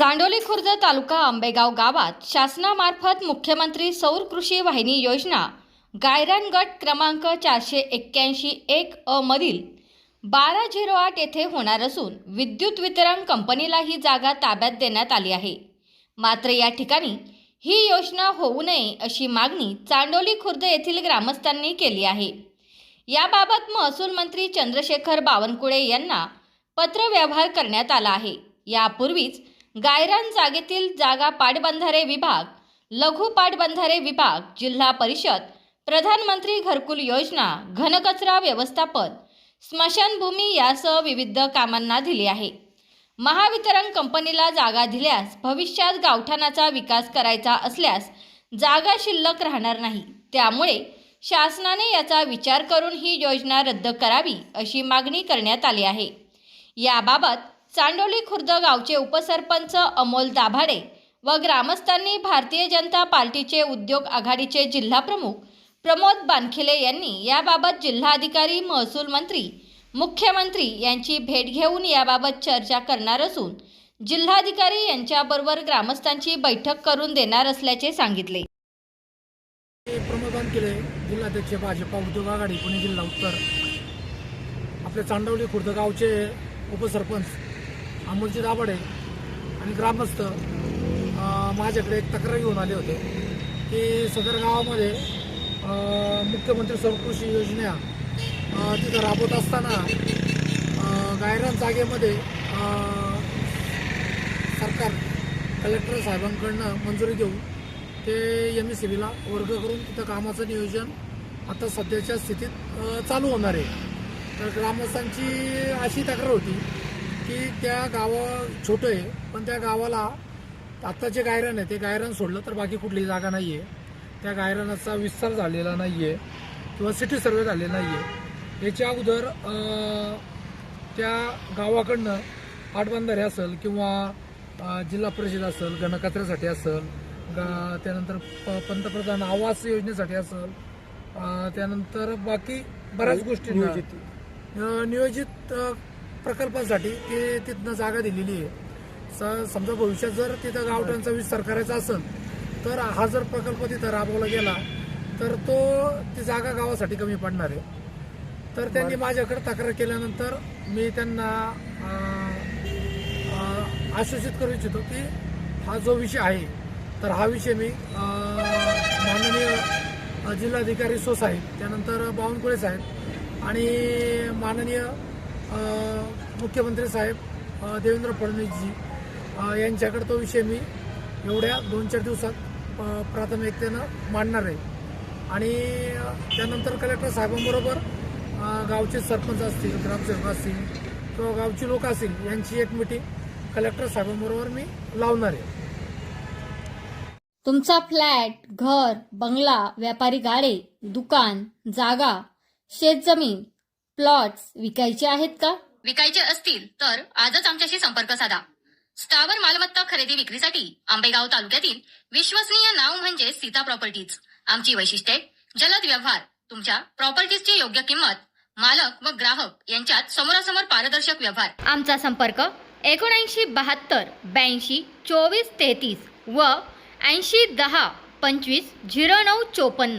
चांडोली खुर्द तालुका आंबेगाव गावात शासनामार्फत मुख्यमंत्री सौर कृषी वाहिनी योजना गायरान गट क्रमांक 481-1 मधील 1208 येथे होणार असून विद्युत वितरण कंपनीला ही जागा ताब्यात देण्यात आली आहे। मात्र या ठिकाणी ही योजना होऊ नये अशी मागणी चांडोली खुर्द येथील ग्रामस्थांनी केली आहे। याबाबत महसूल मंत्री चंद्रशेखर बावनकुळे यांना पत्रव्यवहार करण्यात आला आहे। यापूर्वीच गायरान जागेतील जागा पाटबंधारे विभाग, लघु पाटबंधारे विभाग, जिल्हा परिषद, प्रधानमंत्री घरकुल योजना, घनकचरा व्यवस्थापन, स्मशानभूमी यासह विविध कामांना दिली आहे। महावितरण कंपनीला जागा दिल्यास भविष्यात गावठाणाचा विकास करायचा असल्यास जागा शिल्लक राहणार नाही। त्यामुळे शासनाने याचा विचार करून ही योजना रद्द करावी अशी मागणी करण्यात आली आहे। याबाबत चांडोली खुर्द गावचे उपसरपंच अमोल दाभाडे व ग्रामस्थांनी भारतीय जनता पार्टीचे उद्योग आघाडीचे जिल्हा प्रमुख प्रमोद बानखिले यांनी याबाबत जिल्हाधिकारी, महसूल मंत्री, मुख्यमंत्री यांची भेट घेऊन याबाबत चर्चा करणार असून जिल्हाधिकारी यांच्याबरोबर ग्रामस्थांची बैठक करून देणार असल्याचे सांगितले। प्रमोद बानखिले, जिल्हाध्यक्ष भाजपा उद्योग आघाडी पुणे जिल्हा उत्तर। आपले चांडोली खुर्द गावचे उपसरपंच अमोलजी दाभाडे आणि ग्रामस्थ माझ्याकडे एक तक्रार घेऊन आले होते की सदर गावामध्ये मुख्यमंत्री सौर कृषी योजना तिथं राबवत असताना गायरान जागेमध्ये सरकार कलेक्टर साहेबांकडनं मंजुरी घेऊन ते MSCBला वर्ग करून तिथं कामाचं नियोजन आता सध्याच्या स्थितीत चालू होणार आहे। तर ग्रामस्थांची अशी तक्रार होती की त्या छोटं आहे, पण त्या गावाला आत्ता जे गायरान आहे ते गायरान सोडलं तर बाकी कुठलीही जागा नाही आहे। त्या गायरानाचा विस्तार झालेला नाही आहे किंवा सिटी सर्वे झालेला नाही आहे। याच्या अगोदर त्या गावाकडनं पाटबंधारे असेल किंवा जिल्हा परिषद असेल, घनकचऱ्यासाठी असेल, त्यानंतर पंतप्रधान आवास योजनेसाठी असेल, त्यानंतर बाकी बऱ्याच गोष्टी नियोजित प्रकल्पासाठी ते तिथनं जागा दिलेली आहे। समजा भविष्यात जर तिथं गावठाणाचा विस्तार करायचा असेल तर हा जर प्रकल्प तिथं राबवला गेला तर ती जागा गावासाठी कमी पडणार आहे। तर त्यांनी माझ्याकडे तक्रार केल्यानंतर मी त्यांना आश्वासित करू इच्छितो की हा जो विषय आहे तर हा विषय मी माननीय जिल्हाधिकारी साहेब, त्यानंतर बावनकुळे साहेब आणि माननीय मुख्यमंत्री साहेब देवेंद्र फडणवीसजी यांच्याकडे तो विषय मी एवढ्या 2-4 दिवसात प्राथमिकतेनं मांडणार आहे। आणि त्यानंतर कलेक्टर साहेबांबरोबर गावचे सरपंच असतील, ग्रामसेवक असतील किंवा गावची लोक असतील यांची एक मीटिंग कलेक्टर साहेबांबरोबर मी लावणार आहे। तुमचा फ्लॅट, घर, बंगला, व्यापारी गाडे, दुकान, जागा, शेतजमीन, प्लॉट्स विकायचे आहेत का? विकायचे असतील तर आजच आमच्याशी संपर्क साधा। स्थावर मालमत्ता खरेदी विक्रीसाठी आंबेगाव तालुक्यातील विश्वसनीय नाव म्हणजे सीता प्रॉपर्टीज। आमची वैशिष्ट्ये: जलद व्यवहार, तुमच्या प्रॉपर्टीजची योग्य किंमत, मालक व ग्राहक यांच्यात समोरासमोर पारदर्शक व्यवहार। आमचा संपर्क 7972 82 24 33 व 80 10 25 09 54।